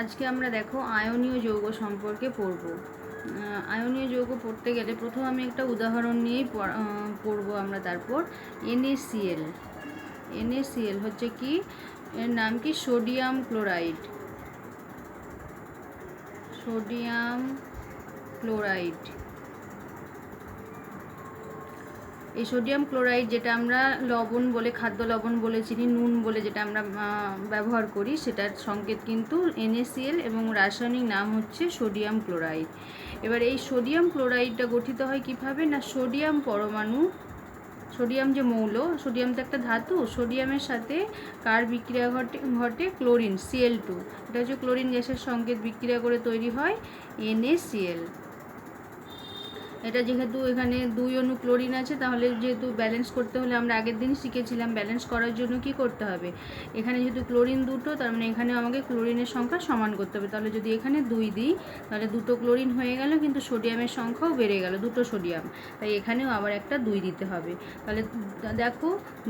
আজকে আমরা দেখো আয়নীয় যৌগ সম্পর্কে পড়ব। আয়নীয় যৌগ পড়তে গেলে প্রথম আমি একটা উদাহরণ নিয়েই পড়ব আমরা। তারপর NaCl। NaCl হচ্ছে কি, এর নাম কি সোডিয়াম ক্লোরাইড। সোডিয়াম ক্লোরাইড, এই সোডিয়াম ক্লোরাইড যেটা আমরা লবণ বলে, খাদ্য লবণ বলে চিনি, নুন বলে যেটা আমরা ব্যবহার করি, সেটার সংকেত কিন্তু NaCl এবং রাসায়নিক নাম হচ্ছে সোডিয়াম ক্লোরাইড। এবার এই সোডিয়াম ক্লোরাইডটা গঠিত হয় কিভাবে না, সোডিয়াম পরমাণু, সোডিয়াম যে মৌল, সোডিয়াম তো একটা ধাতু, সোডিয়ামের সাথে কার বিক্রিয়া ঘটে ক্লোরিন Cl2, এটা হচ্ছে ক্লোরিন গ্যাসের সংকেত, বিক্রিয়া করে তৈরি হয় NaCl। এটা যেহেতু এখানে 2 অণু ক্লোরিন আছে, তাহলে যেহেতু ব্যালেন্স করতে হলে আমরা আগের দিন শিখেছিলাম ব্যালেন্স করার জন্য কি করতে হবে, এখানে যেহেতু ক্লোরিন 2টো, তার মানে এখানেও আমাকে ক্লোরিনের সংখ্যা সমান করতে হবে। তাহলে যদি এখানে 2 দিই তাহলে 2টো ক্লোরিন হয়ে গেল, কিন্তু সোডিয়ামের সংখ্যাও বেড়ে গেল, 2টো সোডিয়াম, তাই এখানেও আবার একটা 2 দিতে হবে। তাহলে দেখো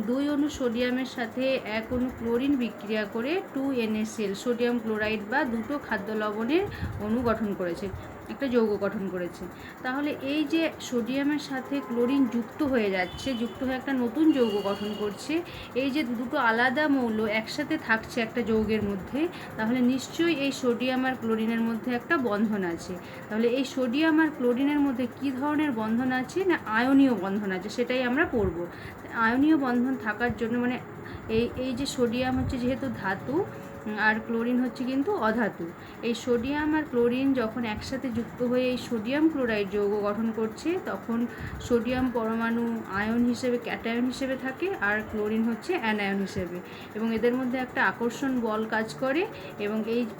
2 অণু সোডিয়ামের সাথে 1 অণু ক্লোরিন বিক্রিয়া করে 2NaCl সোডিয়াম ক্লোরাইড বা 2টো খাদ্য লবণের অণু গঠন করেছে, একটা যৌগ গঠন করেছে। তাহলে এই যে সোডিয়ামের সাথে ক্লোরিন যুক্ত হয়ে যাচ্ছে, যুক্ত হয়ে একটা নতুন যৌগ গঠন করছে, এই যে দুটো আলাদা মৌল একসাথে থাকছে একটা যৌগের মধ্যে, তাহলে নিশ্চয়ই এই সোডিয়াম আর ক্লোরিনের মধ্যে একটা বন্ধন আছে। তাহলে এই সোডিয়াম আর ক্লোরিনের মধ্যে কি ধরনের বন্ধন আছে না, আয়নীয় বন্ধন আছে, সেটাই আমরা পড়ব। আয়নীয় বন্ধন থাকার জন্য মানে এই যে সোডিয়াম হচ্ছে যেহেতু ধাতু আর ক্লোরিন হচ্ছে কিন্তু অধাতু, এই সোডিয়াম আর ক্লোরিন যখন একসাথে যুক্ত হয়ে এই সোডিয়াম ক্লোরাইড যৌগ গঠন করছে, তখন সোডিয়াম পরমাণু আয়ন হিসেবে, ক্যাটায়ন হিসেবে থাকে, আর ক্লোরিন হচ্ছে অ্যানায়ন হিসেবে, এবং এদের মধ্যে একটা আকর্ষণ বল কাজ করে, এবং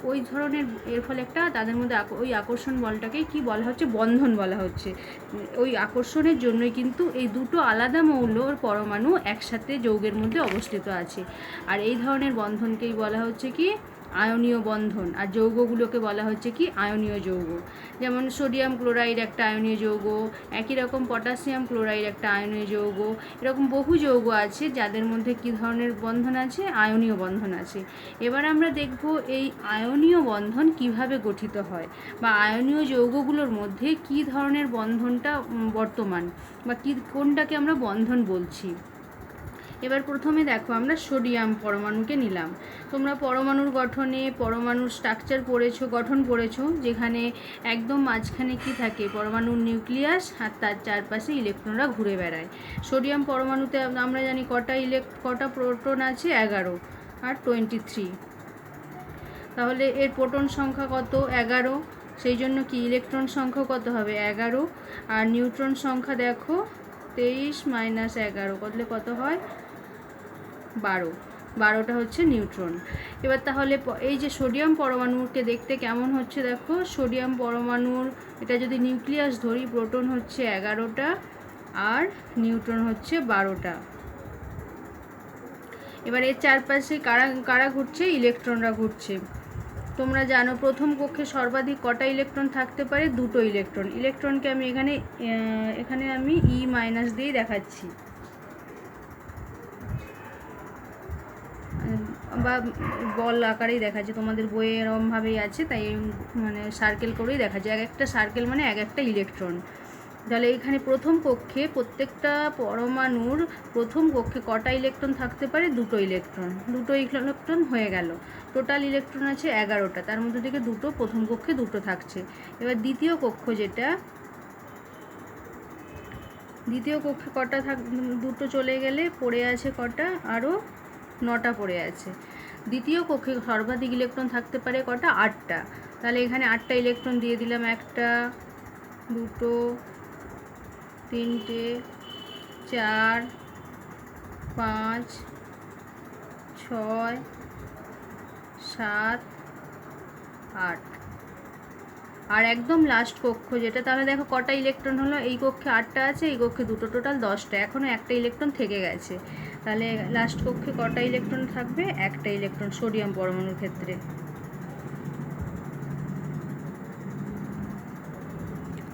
ওই ধরনের এর ফলে একটা তাদের মধ্যে ওই আকর্ষণ বলটাকে কি বলা হচ্ছে, বন্ধন বলা হচ্ছে। ওই আকর্ষণের জন্যই কিন্তু এই দুটো আলাদা মৌলর পরমাণু একসাথে যৌগের মধ্যে অবস্থিত আছে, আর এই ধরনের বন্ধনকেই বলা হচ্ছে কি আয়নীয় বন্ধন, আর যৌগগুলোকে বলা হচ্ছে কি আয়নীয় যৌগ। যেমন সোডিয়াম ক্লোরাইড একটা আয়নীয় যৌগ, একই রকম পটাশিয়াম ক্লোরাইড একটা আয়নীয় যৌগ, এরকম বহু যৌগ আছে যাদের মধ্যে কি ধরনের বন্ধন আছে, আয়নীয় বন্ধন আছে। এবার আমরা দেখব এই আয়নীয় বন্ধন কিভাবে গঠিত হয়, বা আয়নীয় যৌগগুলোর মধ্যে কি ধরনের বন্ধনটা বর্তমান, বা কোনটাকে আমরা বন্ধন বলছি। এবার প্রথমে দেখো আমরা সোডিয়াম পরমাণুকে নিলাম। তোমরা পরমাণুর গঠনে, পরমাণুর স্ট্রাকচার পড়েছো, গঠন পড়েছো, যেখানে একদম মাঝখানে কি থাকে, পরমাণুর নিউক্লিয়াস, আর তার চারপাশে ইলেকট্রনরা ঘুরে বেড়ায়। সোডিয়াম পরমাণুতে আমরা জানি কটা প্রোটন আছে, 11 আর 23। তাহলে এর প্রোটন সংখ্যা কত, 11, সেই জন্য কি ইলেকট্রন সংখ্যা কত হবে, 11, আর নিউট্রন সংখ্যা দেখো 23 - 11 করলে কত হয়, 12টা হচ্ছে নিউট্রন। এবার তাহলে এই যে সোডিয়াম পরমাণুকে দেখতে কেমন হচ্ছে দেখো, সোডিয়াম পরমাণুর এটা যদি নিউক্লিয়াস ধরি, প্রোটন হচ্ছে 11টা আর নিউট্রন হচ্ছে 12টা। এবার এর চারপাশে কারা ঘুরছে, ইলেকট্রনরা ঘুরছে। তোমরা জানো প্রথম কক্ষে সর্বাধিক কটা ইলেকট্রন থাকতে পারে, 2টো ইলেকট্রন। ইলেকট্রনকে আমি এখানে আমি E- দিয়েই দেখাচ্ছি, বা বল আকারেই দেখাচ্ছে, তোমাদের বইয়ে এরমভাবেই আছে, তাই মানে সার্কেল করেই দেখাচ্ছে, এক একটা সার্কেল মানে এক একটা ইলেকট্রন। তাহলে এখানে প্রথম কক্ষে প্রত্যেকটা পরমাণুর প্রথম কক্ষে কটা ইলেকট্রন থাকতে পারে, 2টো ইলেকট্রন। 2টো ইলেকট্রন হয়ে গেল, টোটাল ইলেকট্রন আছে 11টা, তার মধ্যে থেকে 2টো প্রথম কক্ষে 2টো থাকছে। এবার দ্বিতীয় কক্ষ যেটা, দ্বিতীয় কক্ষে কটা 2টো চলে গেলে পড়ে আছে কটা, আরও 9টা পড়ে আছে। দ্বিতীয় কক্ষে সর্বাধিক ইলেকট্রন থাকতে পারে কটা, 8টা। তাহলে এখানে 8টা ইলেকট্রন দিয়ে দিলাম, 1টা 2টো 3টে 4 5 6 7 8, আর একদম লাস্ট কক্ষ যেটা, তাহলে দেখো কটা ইলেকট্রন হলো, এই কক্ষে 8টা আছে, এই কক্ষে 2টো, টোটাল 10টা, এখনও একটা ইলেকট্রন থেকে গেছে। তাহলে লাস্ট কক্ষে কটা ইলেকট্রন থাকবে, একটা ইলেকট্রন সোডিয়াম পরমাণুর ক্ষেত্রে।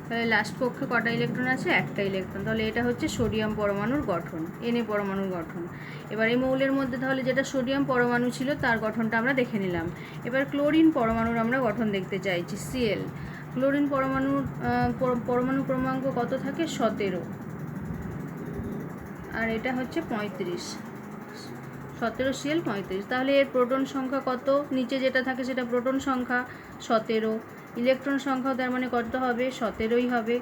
তাহলে লাস্ট কক্ষে কটা ইলেকট্রন আছে? একটা ইলেকট্রন। তাহলে এটা হচ্ছে সোডিয়াম পরমাণুর গঠন, Na পরমাণুর গঠন। এবার এই মৌলের মধ্যে তাহলে যেটা সোডিয়াম পরমাণু ছিল তার গঠনটা আমরা দেখে নিলাম। এবার ক্লোরিন পরমাণুর আমরা গঠন দেখতে চাইছি, Cl। ক্লোরিন পরমাণুর পরমাণু ক্রমাঙ্ক কত থাকে? 17। আর এটা হচ্ছে 35, 17 Cl 35। তাহলে এর প্রোটন সংখ্যা কত? নিচে যেটা থাকে সেটা প্রোটন সংখ্যা 17, ইলেকট্রন সংখ্যাও তার মানে কত হবে? 17ই হবে।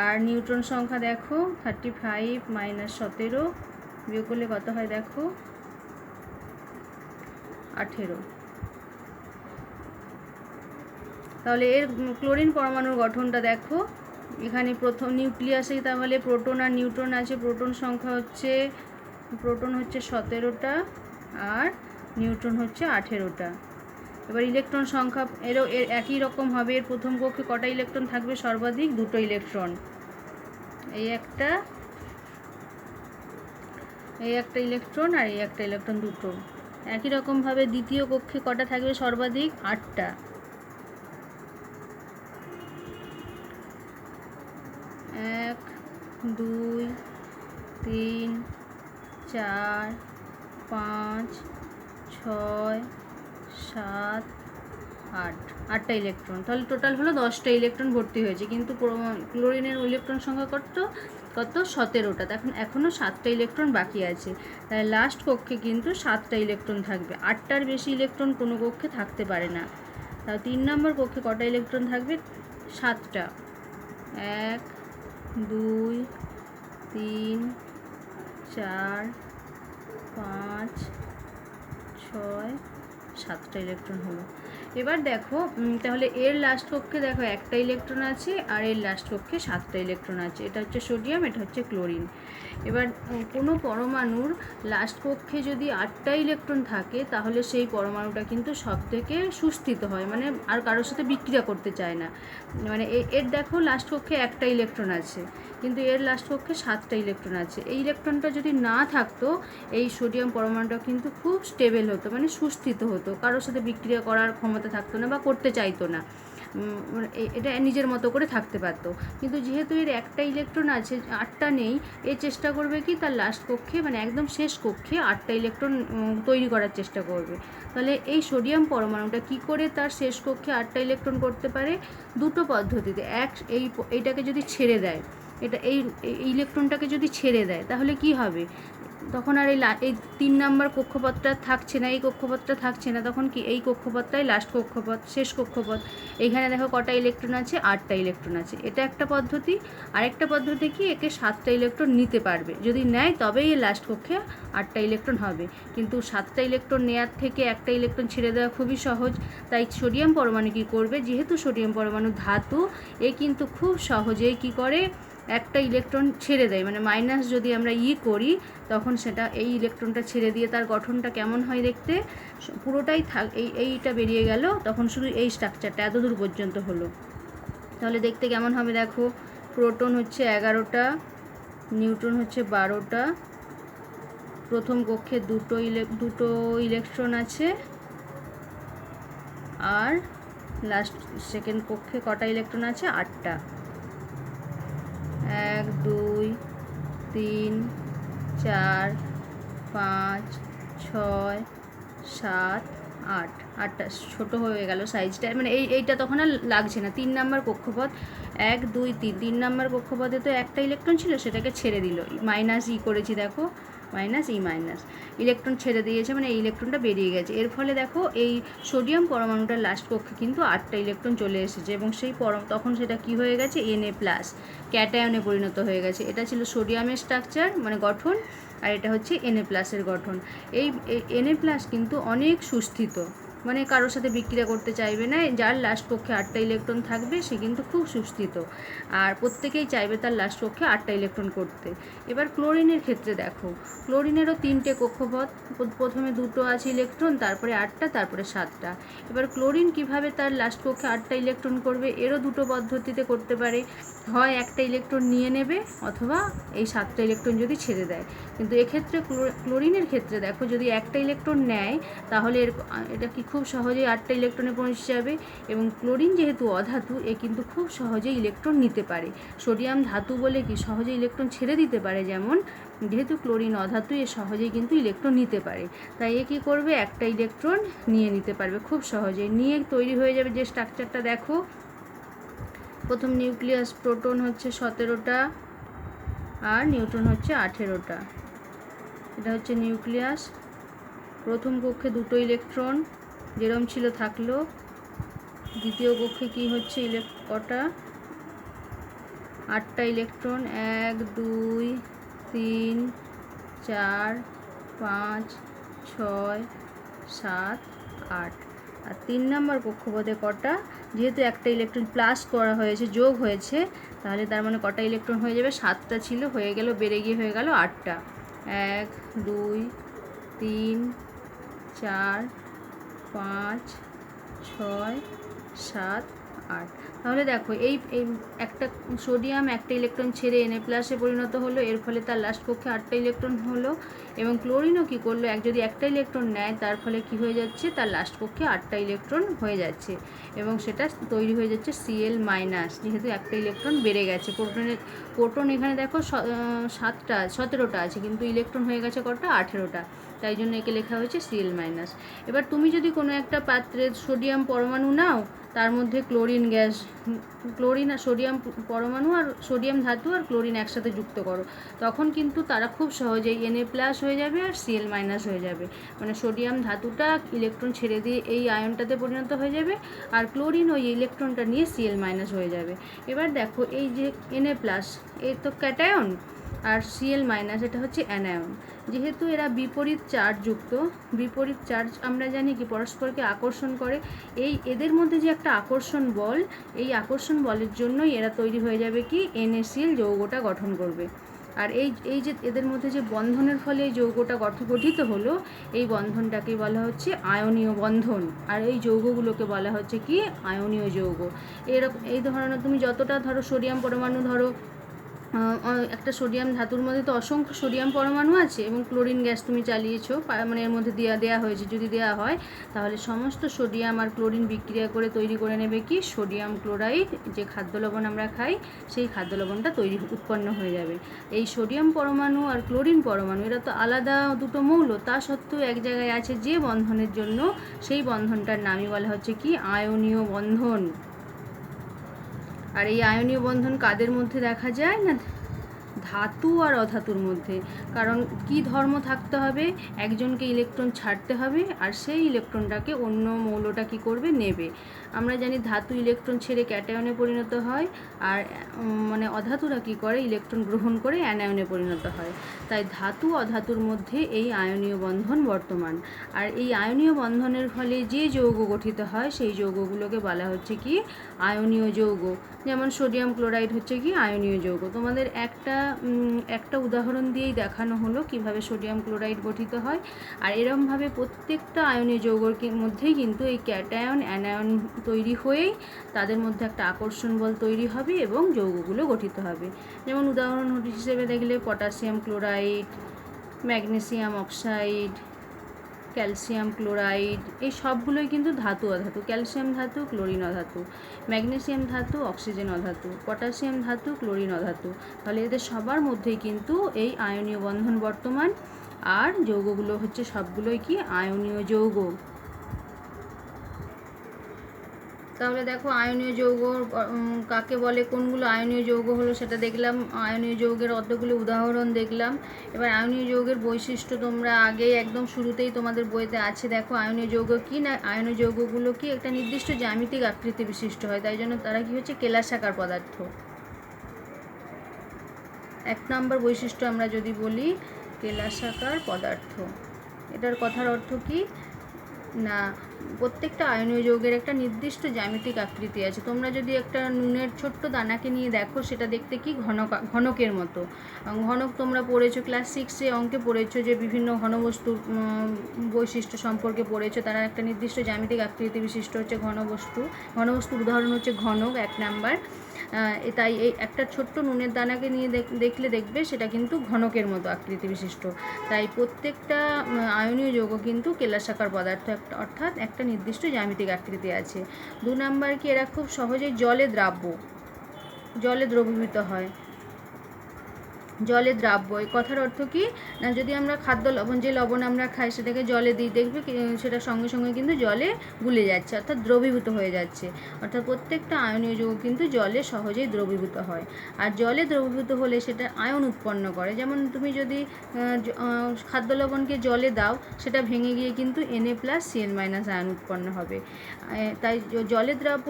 আর নিউট্রন সংখ্যা দেখো 35 - 17 বিয়োগ করলে কত হয় দেখো? 18। তাহলে এর ক্লোরিন পরমাণুর গঠনটা দেখো, এখানে প্রথম নিউক্লিয়াসে তাহলে প্রোটন আর নিউট্রন আছে। প্রোটন সংখ্যা হচ্ছে 17টা আর নিউট্রন হচ্ছে 18টা। এবার ইলেকট্রন সংখ্যা এর একই রকম হবে। এর প্রথম কক্ষে কটা ইলেকট্রন থাকবে? সর্বাধিক 2টো ইলেকট্রন। এই একটা ইলেকট্রন আর এই একটা ইলেকট্রন, দুটো। একই রকমভাবে দ্বিতীয় কক্ষে কটা থাকবে? সর্বাধিক 8টা। 1 2 3 4 5 6 7 8, 8টা ইলেকট্রন। তাহলে টোটাল হলো 10টা ইলেকট্রন ভর্তি হয়েছে। কিন্তু ক্লোরিনের ইলেকট্রন সংখ্যা কত 17টা। এখনও 7টা ইলেকট্রন বাকি আছে। তাহলে লাস্ট কক্ষে কিন্তু 7টা ইলেকট্রন থাকবে। 8টার বেশি ইলেকট্রন কোনো কক্ষে থাকতে পারে না। তাহলে 3 নম্বর কক্ষে কটা ইলেকট্রন থাকবে? 7টা। 1 2 3 4 5 6 7টা ইলেকট্রন হলো। এবার দেখো তাহলে এর লাস্ট কক্ষে দেখো একটা ইলেকট্রন আছে আর এর লাস্ট কক্ষে 7টা ইলেকট্রন আছে। এটা হচ্ছে সোডিয়াম, এটা হচ্ছে ক্লোরিন। এবার কোনো পরমাণুর লাস্ট কক্ষে যদি 8টা ইলেকট্রন থাকে তাহলে সেই পরমাণুটা কিন্তু সব থেকে সুস্থিত হয়, মানে আর কারোর সাথে বিক্রিয়া করতে চায় না। মানে এর দেখো লাস্ট কক্ষে একটা ইলেকট্রন আছে, কিন্তু এর লাস্ট কক্ষে 7টা ইলেকট্রন আছে। এই ইলেকট্রনটা যদি না থাকতো এই সোডিয়াম পরমাণুটা কিন্তু খুব স্টেবল হতো, মানে সুস্থিত হতো, কারোর সাথে বিক্রিয়া করার ক্ষমতা থাকতো না বা করতে চাইতো না, এটা নিজের মতো করে থাকতে পারতো। কিন্তু যেহেতু এর একটা ইলেকট্রন আছে, 8টা নেই, এ চেষ্টা করবে কি তার লাস্ট কক্ষে মানে একদম শেষ কক্ষে 8টা ইলেকট্রন তৈরি করার চেষ্টা করবে। তাহলে এই সোডিয়াম পরমাণুটা কি করে তার শেষ কক্ষে 8টা ইলেকট্রন করতে পারে? দুটো পদ্ধতিতে। এইটাকে যদি ছেড়ে দেয়, এই ইলেকট্রনটাকে যদি ছেড়ে দেয় তাহলে কি হবে? তখন আর এই 3 নম্বর কক্ষপথটা থাকছে না, এই কক্ষপথটা থাকছে না। তখন কি এই কক্ষপথটাই লাস্ট কক্ষপথ, শেষ কক্ষপথ। এইখানে দেখো কটা ইলেকট্রন আছে? 8টা ইলেকট্রন আছে। এটা একটা পদ্ধতি। আরেকটা পদ্ধতি কি, একে 7টা ইলেকট্রন নিতে পারবে, যদি নেয় তবেই এই লাস্ট কক্ষে 8টা ইলেকট্রন হবে। কিন্তু 7টা ইলেকট্রন নেওয়ার থেকে একটা ইলেকট্রন ছেড়ে দেওয়া খুবই সহজ। তাই সোডিয়াম পরমাণু কী করবে, যেহেতু সোডিয়াম পরমাণু ধাতু, এ কিন্তু খুব সহজেই কী করে, একটা ইলেকট্রন ছেড়ে দেয়। মানে মাইনাস যদি আমরা করি তখন সেটা এই ইলেকট্রনটা ছেড়ে দিয়ে তার গঠনটা কেমন হয় দেখতে? পুরোটাই এইটা বেরিয়ে গেল, তখন শুধু এই স্ট্রাকচারটা এতদূর পর্যন্ত হলো। তাহলে দেখতে কেমন হবে দেখো? প্রোটন হচ্ছে 11টা, নিউট্রন হচ্ছে 12টা, প্রথম কক্ষে দুটো ইলেকট্রন আছে, আর লাস্ট সেকেন্ড কক্ষে কটা ইলেকট্রন আছে? 8টা। 1 2 3 4 5 6 7 8, 8টা ছোটো হয়ে গেল সাইজটা, মানে এইটা তখন আর লাগছে না। 3 নম্বর কক্ষপথ 1 2 3 নম্বর কক্ষপথে তো একটা ইলেকট্রন ছিল, সেটাকে ছেড়ে দিল, মাইনাস করেছি দেখো, মাইনাস মাইনাস ইলেকট্রন ছেড়ে দিয়েছে, মানে এই ইলেকট্রনটা বেরিয়ে গেছে। এর ফলে দেখো এই সোডিয়াম পরমাণুটার লাস্ট কক্ষে কিন্তু 8টা ইলেকট্রন চলে এসেছে, এবং সেই তখন সেটা কি হয়ে গেছে? Na+, ক্যাটায়নে পরিণত হয়ে গেছে। এটা ছিল সোডিয়ামের স্ট্রাকচার মানে গঠন, আর এটা হচ্ছে Na+ এর গঠন। এই Na+ কিন্তু অনেক সুস্থিত, মানে কারোর সাথে বিক্রিয়া করতে চাইবে না। যার লাস্ট কক্ষে 8টা ইলেকট্রন থাকবে সে কিন্তু খুব সুস্থিত, আর প্রত্যেকেই চাইবে তার লাস্ট কক্ষে 8টা ইলেকট্রন করতে। এবার ক্লোরিনের ক্ষেত্রে দেখো, ক্লোরিনেরও 3টে কক্ষপথ, প্রথমে 2টো আছে ইলেকট্রন, তারপরে 8টা, তারপরে 7টা। এবার ক্লোরিন কিভাবে তার লাস্ট কক্ষে 8টা ইলেকট্রন করবে? এরও দুটো পদ্ধতিতে করতে পারে। হয় একটা ইলেকট্রন নিয়ে নেবে, অথবা এই 7টা ইলেকট্রন যদি ছেড়ে দেয়। কিন্তু এক্ষেত্রে ক্লোরিনের ক্ষেত্রে দেখো, যদি একটা ইলেকট্রন নেয় তাহলে এটা কি খুব সহজেই 8টা ইলেকট্রনে পৌঁছে যাবে, এবং ক্লোরিন যেহেতু অধাতু এ কিন্তু খুব সহজেই ইলেকট্রন নিতে পারে। সোডিয়াম ধাতু বলে কি সহজে ইলেকট্রন ছেড়ে দিতে পারে, যেমন যেহেতু ক্লোরিন অধাতু এ সহজেই কিন্তু ইলেকট্রন নিতে পারে। তাই এ কী করবে, একটা ইলেকট্রন নিয়ে নিতে পারবে খুব সহজেই। নিয়ে তৈরি হয়ে যাবে যে স্ট্রাকচারটা দেখো, প্রথম নিউক্লিয়াস, প্রোটন হচ্ছে 17টা আর নিউট্রন হচ্ছে 18টা। এটা হচ্ছে নিউক্লিয়াস। প্রথম কক্ষে 2টো ইলেকট্রন যেরম ছিল থাকলো। দ্বিতীয় কক্ষে কি হচ্ছে কটা, 8টা ইলেকট্রন, 1 2 3 4 5 6 7 8। আর 3 নম্বর কক্ষপথে কটা, যেহেতু একটা ইলেকট্রন প্লাস করা হয়েছে, যোগ হয়েছে, তাহলে তার মানে কটা ইলেকট্রন হয়ে যাবে, 7টা ছিল, হয়ে গেল, বেড়ে গিয়ে হয়ে গেল 8টা। 1 2 3 4 5 6 7 8। তাহলে দেখো এই একটা সোডিয়াম একটা ইলেকট্রন ছেড়ে Na+ পরিণত হলো, এর ফলে তার লাস্ট কক্ষে 8টা ইলেকট্রন হলো। এবং ক্লোরিনও কী করলো, যদি একটা ইলেকট্রন নেয় তার ফলে কি হয়ে যাচ্ছে, তার লাস্ট কক্ষে 8টা ইলেকট্রন হয়ে যাচ্ছে, এবং সেটা তৈরি হয়ে যাচ্ছে Cl-, যেহেতু একটা ইলেকট্রন বেড়ে গেছে। প্রোটন এখানে দেখো 17টা আছে, কিন্তু ইলেকট্রন হয়ে গেছে কটা, 18টা, তাই জন্য একে লেখা হয়েছে Cl-। এবার তুমি যদি কোনো একটা পাত্রে সোডিয়াম পরমাণু নাও, তার মধ্যে ক্লোরিন গ্যাস, ক্লোরিন আর সোডিয়াম পরমাণু আর সোডিয়াম ধাতু আর ক্লোরিন একসাথে যুক্ত করো, তখন কিন্তু তারা খুব সহজেই Na+ হয়ে যাবে আর Cl- হয়ে যাবে। মানে সোডিয়াম ধাতুটা ইলেকট্রন ছেড়ে দিয়ে এই আয়নটাতে পরিণত হয়ে যাবে, আর ক্লোরিন ওই ইলেকট্রনটা নিয়ে Cl- হয়ে যাবে। এবার দেখো এই যে Na+, এই তো ক্যাটায়ন, আর Cl- এটা হচ্ছে অ্যানায়ন। যেহেতু এরা বিপরীত চার্জযুক্ত, বিপরীত চার্জ আমরা জানি কি পরস্পরকে আকর্ষণ করে, এদের মধ্যে যে একটা আকর্ষণ বল, এই আকর্ষণ বলের জন্যই এরা তৈরি হয়ে যাবে কি NaCl যৌগটা গঠন করবে। আর এই যে এদের মধ্যে যে বন্ধনের ফলে এই যৌগটা গঠিত হলো, এই বন্ধনটাকে বলা হচ্ছে আয়নীয় বন্ধন, আর এই যৌগগুলোকে বলা হচ্ছে কি আয়নীয় যৌগ। এরকম এই ধরনের তুমি যতটা ধরো সোডিয়াম পরমাণু ধরো, একটা সোডিয়াম ধাতুর মধ্যে তো অসংখ্য সোডিয়াম পরমাণু আছে, এবং ক্লোরিন গ্যাস তুমি চালিয়েছো, মানে এর মধ্যে দেওয়া হয়েছে, যদি দেওয়া হয় তাহলে সমস্ত সোডিয়াম আর ক্লোরিন বিক্রিয়া করে তৈরি করে নেবে কি সোডিয়াম ক্লোরাইড, যে খাদ্য লবণ আমরা খাই, সেই খাদ্য লবণটা উৎপন্ন হয়ে যাবে। এই সোডিয়াম পরমাণু আর ক্লোরিন পরমাণু এরা তো আলাদা দুটো মৌল, তা সত্ত্বেও এক জায়গায় আছে যে বন্ধনের জন্য, সেই বন্ধনটার নামই বলা হচ্ছে কি আয়নীয় বন্ধন। আর এই আয়নীয় বন্ধন কাদের মধ্যে দেখা যায় না, ধাতু আর অধাতুর মধ্যে। কারণ কি ধর্ম থাকতে হবে, একজনকে ইলেকট্রন ছাড়তে হবে, আর সেই ইলেকট্রনটাকে অন্য মৌলটা কি করবে, নেবে। আমরা জানি ধাতু ইলেকট্রন ছেড়ে ক্যাটায়নে পরিণত হয়, আর মানে অধাতুরা কি করে, ইলেকট্রন গ্রহণ করে অ্যানায়নে পরিণত হয়। তাই ধাতু অধাতুর মধ্যে এই আয়নীয় বন্ধন বর্তমান। আর এই আয়নীয় বন্ধনের ফলে যে যৌগ গঠিত হয়, সেই যৌগগুলোকে বলা হচ্ছে কি আয়নীয় যৌগ। যেমন সোডিয়াম ক্লোরাইড হচ্ছে কি আয়নীয় যৌগ। তোমাদের একটা উদাহরণ দিয়েই দেখানো হলো কিভাবে সোডিয়াম ক্লোরাইড গঠিত হয়। আর এরমভাবে প্রত্যেকটা আয়নীয় যৌগের মধ্যেই কিন্তু এই ক্যাটায়ন অ্যানায়ন তৈরি হয়েই তাদের মধ্যে একটা আকর্ষণ বল তৈরি হবে এবং যৌগগুলো গঠিত হবে। যেমন উদাহরণ হিসেবে দেখলে potassium chloride, magnesium oxide, calcium chloride, এই সবগুলোই কিন্তু ধাতু অধাতু। ক্যালসিয়াম ধাতু, ক্লোরিন অধাতু, ম্যাগনেসিয়াম ধাতু, অক্সিজেন অধাতু, পটাশিয়াম ধাতু, ক্লোরিন অধাতু। তাহলে এদের সবার মধ্যেই কিন্তু এই আয়নীয় বন্ধন বর্তমান, আর যৌগগুলো হচ্ছে সবগুলোই কি আয়নীয় যৌগ। তাহলে দেখো আয়নীয় যৌগ কাকে বলে, কোনগুলো আয়নীয় যৌগ হলো সেটা দেখলাম, আয়নীয় যৌগের অতগুলো উদাহরণ দেখলাম। এবার আয়নীয় যৌগের বৈশিষ্ট্য তোমরা আগেই একদম শুরুতেই তোমাদের বইতে আছে, দেখো আয়নীয় যৌগ কি না, আয়নীয় যৌগগুলো কি একটা নির্দিষ্ট জ্যামিতিক আকৃতি বিশিষ্ট হয়, তাই জন্য তারা কি হচ্ছে কেলাসাকার পদার্থ। 1 নম্বর বৈশিষ্ট্য আমরা যদি বলি কেলাসাকার পদার্থ, এটার কথার অর্থ কি না, প্রত্যেকটা আয়নীয় যৌগের একটা নির্দিষ্ট জ্যামিতিক আকৃতি আছে। তোমরা যদি একটা নুনের ছোট্ট দানাকে নিয়ে দেখো, সেটা দেখতে কি ঘনকের মতো। ঘনক তোমরা পড়েছো ক্লাস 6-এ অঙ্কে পড়েছো, যে বিভিন্ন ঘনবস্তুর বৈশিষ্ট্য সম্পর্কে পড়েছো। তারা একটা নির্দিষ্ট জ্যামিতিক আকৃতি বিশিষ্ট হচ্ছে ঘনবস্তুর উদাহরণ হচ্ছে ঘনক 1 নাম্বার। তাই এই একটা ছোট্ট নুনের দানাকে নিয়ে দেখলে দেখবে সেটা কিন্তু ঘনকের মতো আকৃতি বিশিষ্ট। তাই প্রত্যেকটা আয়নীয় যৌগ কিন্তু কেলাসাকার পদার্থ, অর্থাৎ একটা নির্দিষ্ট জ্যামিতিক আকৃতি আছে। 2 নাম্বার কি, এরা খুব সহজেই জলে দ্রবীভূত হয়। জলে দ্রাব্য, এই কথার অর্থ কি না, যদি আমরা খাদ্য লবণ, যে লবণ আমরা খাই সেটাকে জলে দিই, দেখবে সেটা সঙ্গে সঙ্গে কিন্তু জলে গুলে যাচ্ছে, অর্থাৎ দ্রবীভূত হয়ে যাচ্ছে। অর্থাৎ প্রত্যেকটা আয়নীয় যৌগ কিন্তু জলে সহজেই দ্রবীভূত হয়। আর জলে দ্রবীভূত হলে সেটা আয়ন উৎপন্ন করে। যেমন তুমি যদি খাদ্য লবণকে জলে দাও, সেটা ভেঙে গিয়ে কিন্তু Na+Cl- আয়ন উৎপন্ন হবে। তাই জলে দ্রাব্য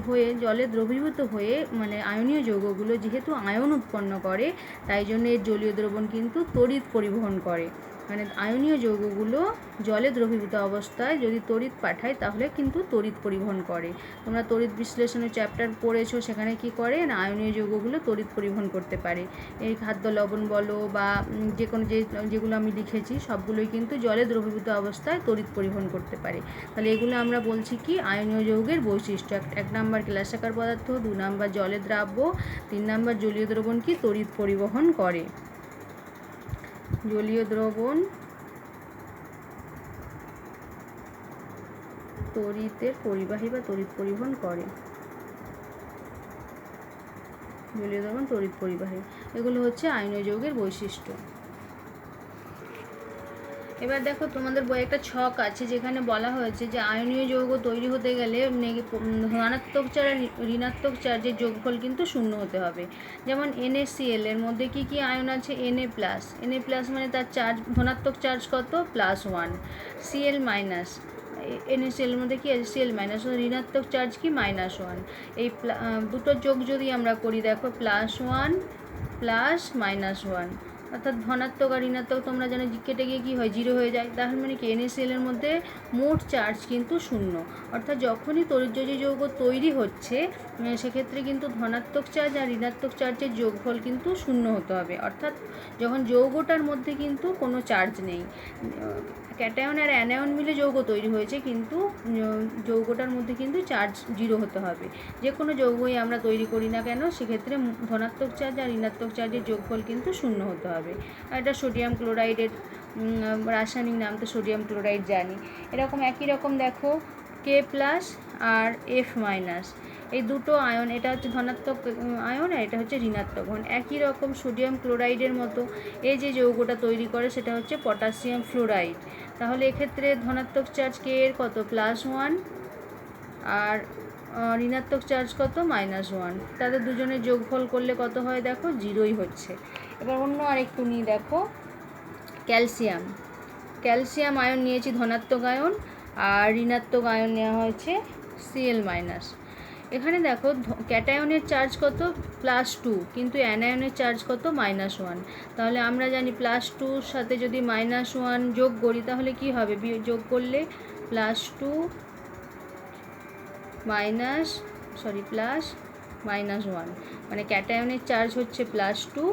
হয়ে জলে দ্রবীভূত হয়ে মানে আয়নীয় যৌগগুলো যেহেতু আয়ন উৎপন্ন করে, তাই জন্য এর জলীয় দ্রবণ কিন্তু তড়িৎ পরিবহন করে। মানে আয়নীয় যৌগগুলো জলে দ্রবীভূত অবস্থায় যদি তড়িৎ পাঠায় তাহলে কিন্তু তড়িৎ পরিবহন করে। তোমরা তড়িৎ বিশ্লেষণের চ্যাপ্টার পড়েছো, সেখানে কি করে না আয়নীয় যৌগগুলো তড়িৎ পরিবহন করতে পারে। এই খাদ্য লবণ বলো বা যে কোনো যেগুলো আমি লিখেছি সবগুলোই কিন্তু জলে দ্রবীভূত অবস্থায় তড়িৎ পরিবহন করতে পারে। তাহলে এগুলো আমরা বলছি কি আয়নীয় যৌগের বৈশিষ্ট্য। 1 নাম্বার ক্লাসাকার পদার্থ, 2 নাম্বার জলে দ্রাব্য, 3 নাম্বার জলীয় দ্রবণ কি তড়িৎ পরিবহন করে। জলীয় দ্রবণ তড়িতের পরিবাহী বা তড়িৎ পরিবহন করে। জলীয় দ্রবণ তড়িৎ পরিবাহী, এগুলো হচ্ছে আয়নীয় যৌগের বৈশিষ্ট্য। এবার দেখো তোমাদের বইয়ে একটা ছক আছে যেখানে বলা হয়েছে যে আয়নীয় যৌগ তৈরি হতে গেলে ধনাত্মক চার্জ আর ঋণাত্মক চার্জের যোগফল কিন্তু শূন্য হতে হবে। যেমন NaCl এর মধ্যে কি কি আয়ন আছে, Na+, মানে তার চার্জ ধনাত্মক চার্জ কত, +1। Cl-, NaCl এর মধ্যে কি আছে, Cl-, ঋণাত্মক চার্জ কি, -1। এই দুটো যোগ যদি আমরা করি, দেখো +1 +-1, অর্থাৎ ধনাত্মক আর ঋণাত্মক তোমরা জানো কেটে গিয়ে কী হয়, 0 হয়ে যায়। তাহলে মানে কি NaCl এর মধ্যে মোট চার্জ কিন্তু 0। অর্থাৎ যখনই তড়িৎযোজী যৌগ তৈরি হচ্ছে সেক্ষেত্রে কিন্তু ধনাত্মক চার্জ আর ঋণাত্মক চার্জের যোগফল কিন্তু 0 হতে হবে। অর্থাৎ যখন যৌগটার মধ্যে কিন্তু কোনো চার্জ নেই, ক্যাটায়ন আর অ্যানায়ন মিলে যৌগ তৈরি হয়েছে, কিন্তু যৌগটার মধ্যে কিন্তু চার্জ 0 হতে হবে। যে কোনো যৌগই আমরা তৈরি করি না কেন সেক্ষেত্রে ধনাত্মক চার্জ আর ঋণাত্মক চার্জের যোগফল কিন্তু 0 হতে হবে। আর এটা সোডিয়াম ক্লোরাইডের রাসায়নিক নাম তো সোডিয়াম ক্লোরাইড জানি। এরকম একই রকম দেখো K+ আর F-, এই দুটো আয়ন, এটা হচ্ছে ধনাত্মক আয়ন আর এটা হচ্ছে ঋণাত্মক আয়ন। একই রকম সোডিয়াম ক্লোরাইডের মতো এই যে যৌগটা তৈরি করে সেটা হচ্ছে পটাশিয়াম ফ্লোরাইড। তাহলে এক্ষেত্রে ধনাত্মক চার্জ K এর কত, +1, আর ঋণাত্মক চার্জ কত, -1। তাদের দুজনের যোগফল করলে কত হয়, দেখো 0ই হচ্ছে। এবার অন্য আরেকটু নিয়ে দেখো ক্যালসিয়াম আয়ন নিয়েছি ধনাত্মক আয়ন, আর ঋণাত্মক আয়ন নেওয়া হয়েছে Cl-। এখানে দেখো ক্যাটায়নের চার্জ কত, +2, কিন্তু অ্যানায়নের চার্জ কত, -1। তাহলে আমরা জানি +2 সাথে যদি -1 যোগ করি তাহলে কি হবে, যোগ করলে +2 +-1, মানে ক্যাটায়নের চার্জ হচ্ছে +2,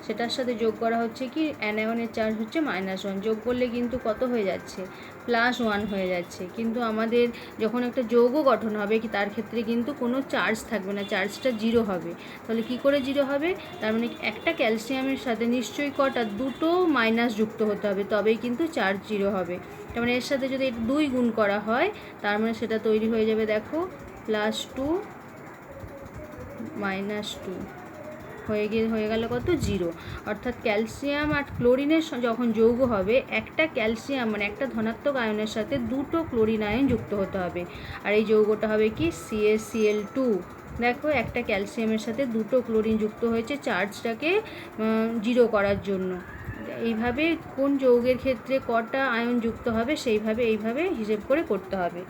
সেটার সাথে যোগ করা হচ্ছে কি অ্যানায়নের চার্জ হচ্ছে -1। যোগ করলে কিন্তু কত হয়ে যাচ্ছে, +1 হয়ে যাচ্ছে। কিন্তু আমাদের যখন একটা যৌগ গঠন হবে কি তার ক্ষেত্রে কিন্তু কোনো চার্জ থাকবে না, চার্জটা 0 হবে। তাহলে কি করে 0 হবে, তার মানে একটা ক্যালসিয়ামের সাথে নিশ্চয়ই কটা, দুটো মাইনাস যুক্ত হতে হবে, তবেই কিন্তু চার্জ 0 হবে। তার মানে এর সাথে যদি 2 গুণ করা হয় তার মানে সেটা তৈরি হয়ে যাবে, দেখো +2 -2 হয়ে গেল কত, 0। অর্থাৎ ক্যালসিয়াম আর ক্লোরিনের যখন যৌগ হবে, একটা ক্যালসিয়াম মানে একটা ধনাত্মক আয়নের সাথে দুটো ক্লোরিন আয়ন যুক্ত হতে হবে, আর এই যৌগটা হবে কি CaCl2। দেখো একটা ক্যালসিয়ামের সাথে দুটো ক্লোরিন যুক্ত হয়েছে চার্জটাকে 0 করার জন্য। এইভাবে কোন যৌগের ক্ষেত্রে কটা আয়ন যুক্ত হবে এইভাবে হিসেব করে করতে হবে।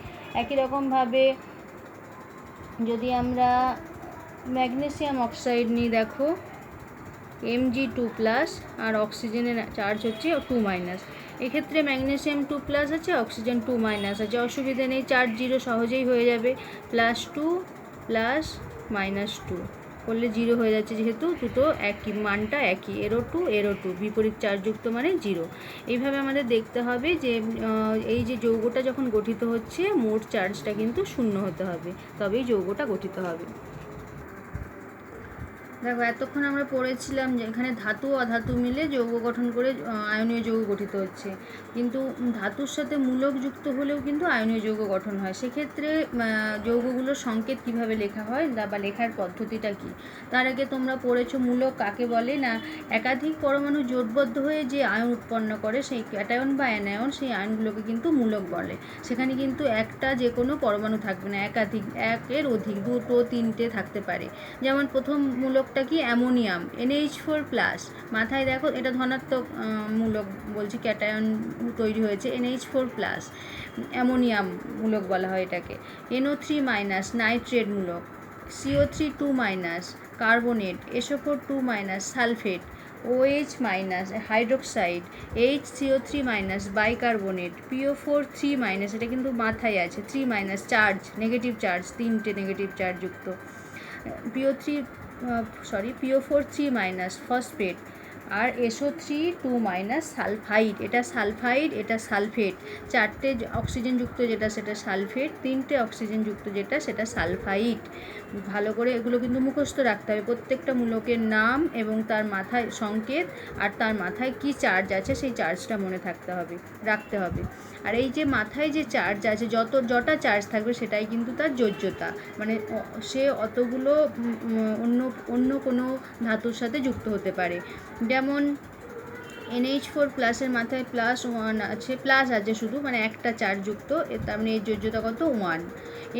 একই রকমভাবে যদি আমরা ম্যাগনেসিয়াম অক্সাইড নিই, দেখো Mg2+, আর অক্সিজেনের চার্জ হচ্ছে 2-। এক্ষেত্রে ম্যাগনেসিয়াম 2+ আছে, অক্সিজেন 2- আছে, অসুবিধা নেই, চার্জ 0 সহজেই হয়ে যাবে। +2 +-2 করলে 0 হয়ে যাচ্ছে, যেহেতু দুটো একই, মানটা একই, এরও 2 বিপরীত চার্জযুক্ত মানে 0। এইভাবে আমাদের দেখতে হবে যে এই যে যৌগটা যখন গঠিত হচ্ছে মোট চার্জটা কিন্তু 0 হতে হবে, তবেই যৌগটা গঠিত হবে। দেখো, এতক্ষণ আমরা পড়েছিলাম যে এখানে ধাতু অধাতু মিলে যৌগ গঠন করে আয়নীয় যৌগ গঠিত হচ্ছে, কিন্তু ধাতুর সাথে মূলক যুক্ত হলেও কিন্তু আয়নীয় যৌগ গঠন হয়। সেক্ষেত্রে যৌগগুলোর সংকেত কিভাবে লেখা হয় বা লেখার পদ্ধতিটা কি। তার আগে তোমরা পড়েছো মূলক কাকে বলে না, একাধিক পরমাণু জোটবদ্ধ হয়ে যে আয়ন উৎপন্ন করে সেই ক্যাটায়ন বা অ্যানায়ন, সেই আয়নগুলোকে কিন্তু মূলক বলে। সেখানে কিন্তু একটা যে কোনো পরমাণু থাকবে না, একাধিক, একের অধিক, দুটো তিনটে থাকতে পারে। যেমন প্রথম মূলকটা কি, অ্যামোনিয়াম, NH4+। মাথায় দেখো, এটা ধনাত্মক মূলক বলছি, ক্যাটায়ন তৈরি হয়েছে, NH4+, অ্যামোনিয়াম মূলক বলা হয় এটাকে। NO3-, নাইট্রেট মূলক। CO3-, carbonate. SO4-, sulphate. OH-, hydroxide. HCO3-, bicarbonate. PO4-, এটা কিন্তু মাথায় আছে, 3-, চার্জ, নেগেটিভ চার্জ, তিনটে নেগেটিভ চার্জ যুক্ত। PO4-, phosphate. আর SO3-, সালফাইড, এটা সালফাইড, এটা সালফেট। চারটে অক্সিজেন যুক্ত যেটা সেটা সালফেট, তিনটে অক্সিজেন যুক্ত যেটা সেটা সালফাইড। ভালো করে এগুলো কিন্তু মুখস্থ রাখতে হবে, প্রত্যেকটা মূলকের নাম এবং তার মাথায় সংকেত, আর তার মাথায় কি চার্জ আছে সেই চার্জটা মনে রাখতে হবে। আর এই যে মাথায় যে চার্জ আছে, যটা চার্জ থাকবে সেটাই কিন্তু তার যোজ্যতা, মানে সে অতগুলো অন্য কোনো ধাতুর সাথে যুক্ত হতে পারে। যেমন NH4+-এর মাথায় +1 আছে, প্লাস আছে শুধু, মানে একটা চার্জ যুক্ত, তার মানে এর যোজ্যতা কত, 1।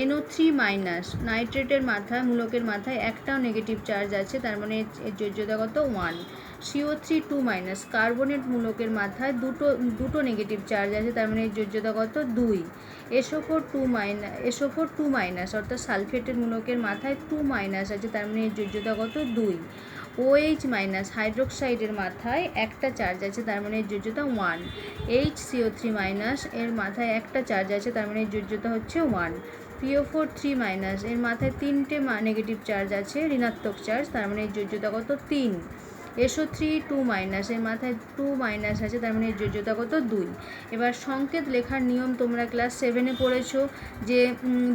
NO3-, নাইট্রেটের মাথায়, মূলকের মাথায় একটাও নেগেটিভ চার্জ আছে, তার মানে এর যোজ্যতা কত, 1। CO3-, কার্বনেট মূলকের মাথায় দুটো নেগেটিভ চার্জ আছে, তার মানে এর যোজ্যতা কত, 2। SO4-, অর্থাৎ সালফেটের মূলকের মাথায় 2- আছে, তার মানে এর যোজ্যতা কত, 2। OH-, হাইড্রোক্সাইডের মাথায় একটা চার্জ আছে, তার মানে এর যোজ্যতা 1। HCO3-, এর মাথায় একটা চার্জ আছে, তার মানে এর যোজ্যতা হচ্ছে 1। PO4-, এর মাথায় তিনটে নেগেটিভ চার্জ আছে, ঋণাত্মক চার্জ, তার মানে এর যোজ্যতা কত, 3। SO3-, এর মাথায় 2- আছে, তার মানে এর যোজ্যতা কত, 2। এবার সংকেত লেখার নিয়ম তোমরা ক্লাস 7-এ পড়েছো, যে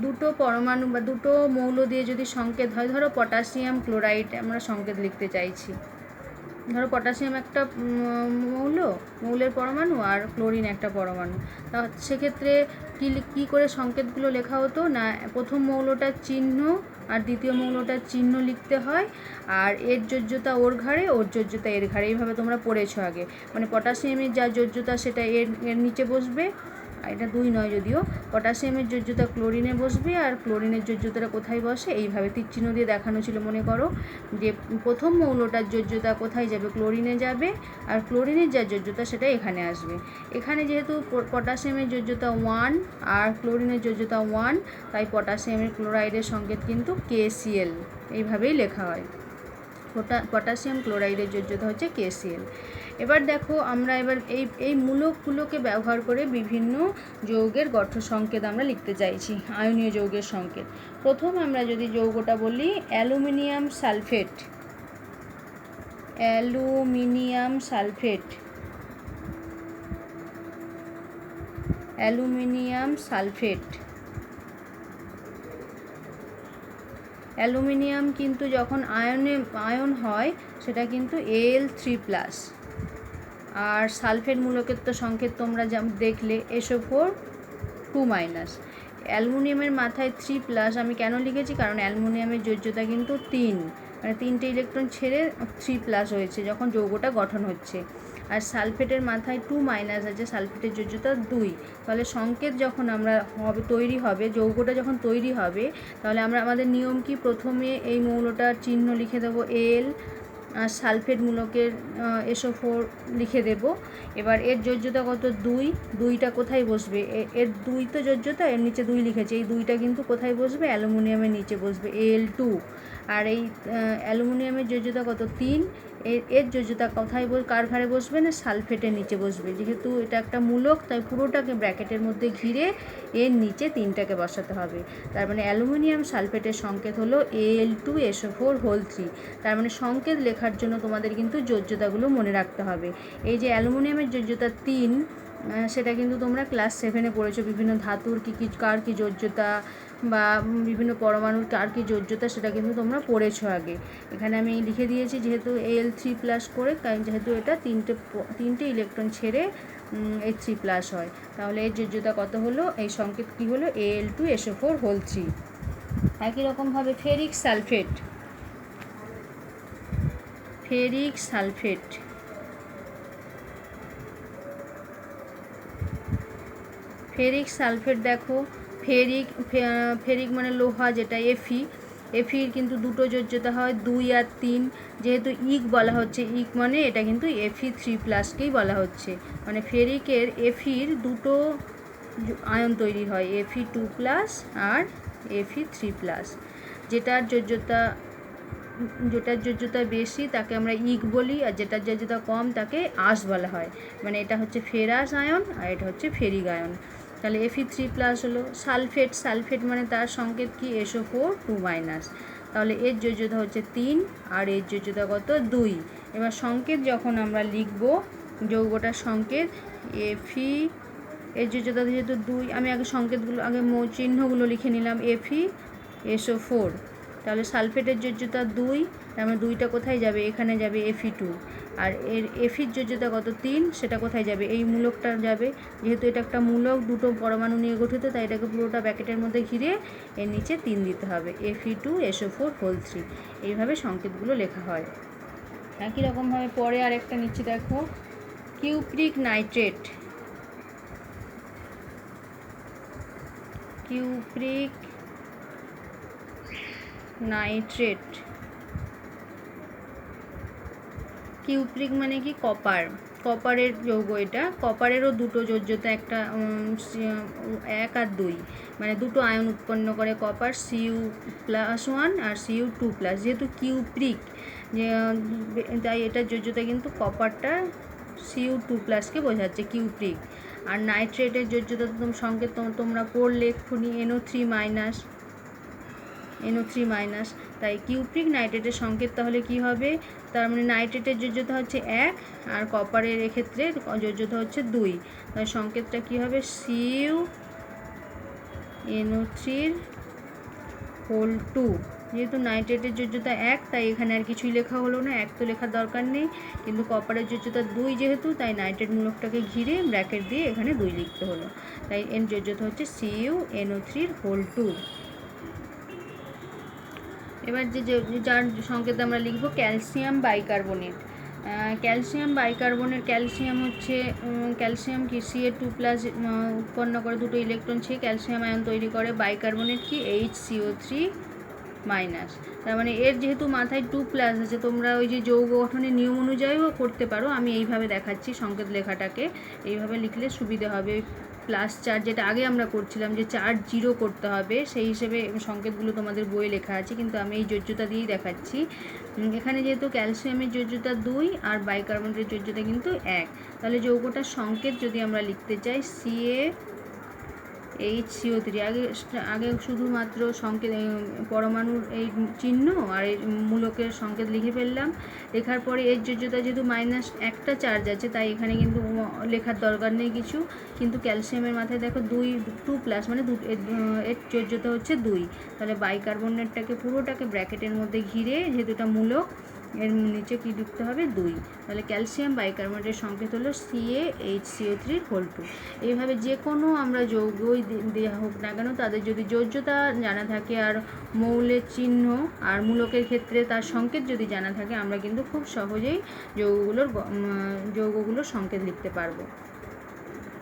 দুটো পরমাণু বা দুটো মৌল দিয়ে যদি সংকেত হয়, ধরো পটাশিয়াম ক্লোরাইড আমরা সংকেত লিখতে চাইছি, ধরো পটাশিয়াম একটা মৌলের পরমাণু আর ক্লোরিন একটা পরমাণু, তা সেক্ষেত্রে কী করে সংকেতগুলো লেখা হতো না, প্রথম মৌলটার চিহ্ন আর দ্বিতীয় মৌলটার চিহ্ন লিখতে হয়, আর এর যোজ্যতা ওর ঘাড়ে, ওর যোজ্যতা এর ঘাড়ে, এইভাবে তোমরা পড়েছো আগে। মানে পটাশিয়ামের যা যোজ্যতা সেটা এর নিচে বসবে, এটা 2 নয় যদিও, পটাশিয়ামের যোজ্যতা ক্লোরিনে বসবে, আর ক্লোরিনের যোজ্যতাটা কোথায় বসে, এইভাবে তীরচিহ্ন দিয়ে দেখানো ছিল, মনে করো যে প্রথম মৌলটার যোজ্যতা কোথায় যাবে, ক্লোরিনে যাবে, আর ক্লোরিনের যা যোজ্যতা সেটা এখানে আসবে। এখানে যেহেতু পটাশিয়ামের যোজ্যতা 1 আর ক্লোরিনের যোজ্যতা 1, তাই পটাশিয়ামের ক্লোরাইডের সংকেত কিন্তু KCl, এইভাবেই লেখা হয়। পটাশিয়াম ক্লোরাইডের যোজ্যতা হচ্ছে KCl। এবার দেখো, আমরা এই মূলকগুলোকে ব্যবহার করে বিভিন্ন যৌগের গঠন সংকেত আমরা লিখতে চাইছি, আয়নীয় যৌগের সংকেত। প্রথম আমরা যদি যৌগটা বলি, aluminium sulphate. Aluminium sulphate, aluminium sulphate. Aluminium কিন্তু যখন আয়ন হয় সেটা কিন্তু Al3+, আর সালফেট মূলকের তো সংকেত তোমরা দেখলে, SO4-। অ্যালুমিনিয়ামের মাথায় 3+, আমি কেন লিখেছি, কারণ অ্যালুমিনিয়ামের যোজ্যতা কিন্তু 3, মানে 3টে ইলেকট্রন ছেড়ে 3+ হয়েছে যখন যৌগটা গঠন হচ্ছে। আর সালফেটের মাথায় 2- আছে, সালফেটের যোজ্যতা 2। তাহলে সংকেত যখন আমরা তৈরি হবে, যৌগটা যখন তৈরি হবে, তাহলে আমাদের নিয়ম কি, প্রথমে এই মৌলটার চিহ্ন লিখে দেবো Al, আর সালফেট মূলকের SO4 লিখে দেব। এবার এর যোজ্যতা কত, 2। 2টা কোথায় বসবে, এর 2 তো যোজ্যতা, এর নিচে 2 লিখেছে, এই 2টা কিন্তু কোথায় বসবে, অ্যালুমিনিয়ামের নিচে বসবে, Al2। আর এই অ্যালুমিনিয়ামের যোজ্যতা কত, 3, এর যোজ্যতা কোথায় কার ঘাড়ে বসবে না, সালফেটের নিচে বসবে। যেহেতু এটা একটা মূলক, তাই পুরোটাকে ব্র্যাকেটের মধ্যে ঘিরে এর নিচে 3টাকে বসাতে হবে। তার মানে অ্যালুমিনিয়াম সালফেটের সংকেত হলো Al2SO4(3). তার মানে সংকেত লেখার জন্য তোমাদের কিন্তু যোজ্যতাগুলো মনে রাখতে হবে। এই যে অ্যালুমিনিয়ামের যোজ্যতা 3, সেটা কিন্তু তোমরা ক্লাস 7-এ পড়েছো, বিভিন্ন ধাতুর কার কী যোজ্যতা, বা বিভিন্ন পরমাণুর কার কী যোজ্যতা সেটা কিন্তু তোমরা পড়েছো আগে। এখানে আমি লিখে দিয়েছি যেহেতু Al3+ করে, কারণ যেহেতু এটা তিনটে ইলেকট্রন ছেড়ে H3+ হয়, তাহলে এর যোজ্যতা কত হলো, এই সংকেত কী হলো, Al2SO4 3। একই রকমভাবে ফেরিক সালফেট দেখো, ফেরিক মানে লোহা, যেটা এফির কিন্তু দুটো যোজ্যতা হয় 2 আর 3। যেহেতু ইক বলা হচ্ছে, ইক মানে এটা কিন্তু Fe3+কেই বলা হচ্ছে, মানে ফেরিকের এফির দুটো আয়ন তৈরি হয়, Fe2+ আর Fe3+। যেটার যোজ্যতা বেশি তাকে আমরা ইক বলি, আর যেটার যোজ্যতা কম তাকে আস বলা হয়। মানে এটা হচ্ছে ফেরাস আয়ন আর এটা হচ্ছে ফেরিক আয়ন। তাহলে Fe3+ হলো। সালফেট মানে তার সংকেত কি, SO4 2-। তাহলে এর যোজ্যতা হচ্ছে 3 আর এর যোজ্যতা কত, 2। এবার সংকেত যখন আমরা লিখব, যৌগটার সংকেত Fe, এর যোজ্যতা যেহেতু 2, আমি আগে সংকেতগুলো চিহ্নগুলো লিখে নিলাম, FeSO4। তাহলে সালফেটের যোজ্যতা 2, তার মানে 2টা কোথায় যাবে, এখানে যাবে Fe2। আর এর এফির যোজ্যতা কত, 3, সেটা কোথায় যাবে, এই মূলকটা যাবে। যেহেতু এটা একটা মূলক, দুটো পরমাণু নিয়ে গঠিত, তাই এটাকে পুরোটা ব্র্যাকেটের মধ্যে ঘিরে এর নিচে 3 দিতে হবে, Fe2SO4 3। এইভাবে সংকেতগুলো লেখা হয়। একই রকমভাবে পরে আরেকটা নিচে দেখো, কিউপ্রিক নাইট্রেট। কিউপ্রিক মানে কি, কপারের যৌগ এটা। কপারেরও দুটো যোজ্যতা, একটা 1 আর 2, মানে দুটো আয়ন উৎপন্ন করে কপার, Cu+1 আর Cu2+। যেহেতু কিউপ্রিক, তাই এটার যোজ্যতা কিন্তু কপারটা Cu2+কে বোঝাচ্ছে, কিউপ্রিক। আর নাইট্রেটের যোজ্যতা সংকেত তোমরা পড়লে এক্ষুনি, NO3-। তাই কিউপ্রিক নাইট্রেটের সংকেত তাহলে কি হবে, তার মানে নাইট্রেটের যোজ্যতা হচ্ছে 1 আর কপারের এক্ষেত্রে যোজ্যতা হচ্ছে 2। তাই সংকেতটা কি হবে, CuNO3 2। যেহেতু নাইট্রেটের যোজ্যতা 1, তাই এখানে আর কিছুই লেখা হলো না, 1 তো লেখার দরকার নেই, কিন্তু কপারের যোজ্যতা 2 যেহেতু, তাই নাইট্রেট মূলকটাকে ঘিরে ব্র্যাকেট দিয়ে এখানে 2 লিখতে হলো। তাই এর যোজ্যতা হচ্ছে CuNO3 2। এবার যার সংকেত আমরা লিখব, ক্যালসিয়াম বাইকার্বনেট। ক্যালসিয়াম হচ্ছে, ক্যালসিয়াম কি Ca2+ উৎপন্ন করে, দুটো ইলেকট্রন ছেড়ে ক্যালসিয়াম আয়ন তৈরি করে। বাইকার্বনেট কি, HCO3-। তার মানে এর যেহেতু মাথায় 2+ আছে, তোমরা ওই যে যৌগ গঠনের নিয়ম অনুযায়ীও করতে পারো, আমি এইভাবে দেখাচ্ছি সংকেত লেখাটাকে, এইভাবে লিখলে সুবিধা হবে। প্লাস চার্জ, যেটা আগে আমরা করছিলাম যে চার্জ 0 করতে হবে, সেই হিসেবে সংকেতগুলো তোমাদের বইয়ে লেখা আছে, কিন্তু আমি এই যোজ্যতা দিয়েই দেখাচ্ছি। এখানে যেহেতু ক্যালসিয়ামের যোজ্যতা 2 আর বাইকার্বনেটের যোজ্যতা কিন্তু 1, তাহলে যৌগটার সংকেত যদি আমরা লিখতে চাই, CaHCO3। আগে শুধুমাত্র সংকেত, পরমাণুর এই চিহ্ন আর এই মূলকের সংকেত লিখে ফেললাম। লেখার পরে এর যোজ্যতা যেহেতু -1টা চার্জ আছে, তাই এখানে কিন্তু লেখার দরকার নেই কিছু। কিন্তু ক্যালসিয়ামের মাথায় দেখো 2+, মানে এর যোজ্যতা হচ্ছে 2। তাহলে বাইকার্বনেটটাকে পুরোটাকে ব্র্যাকেটের মধ্যে ঘিরে, যেহেতু এটা মূলক, এর নিচে কি লিখতে হবে, 2। তাহলে ক্যালসিয়াম বাইকার্বনেটের সংকেত হলো CaHCO3 2। এইভাবে যে কোনো আমরা যৌগই দেওয়া হোক না কেন, তাদের যদি যোজ্যতা জানা থাকে আর মৌলের চিহ্ন আর মূলকের ক্ষেত্রে তার সংকেত যদি জানা থাকে, আমরা কিন্তু খুব সহজেই যৌগগুলোর সংকেত লিখতে পারবো।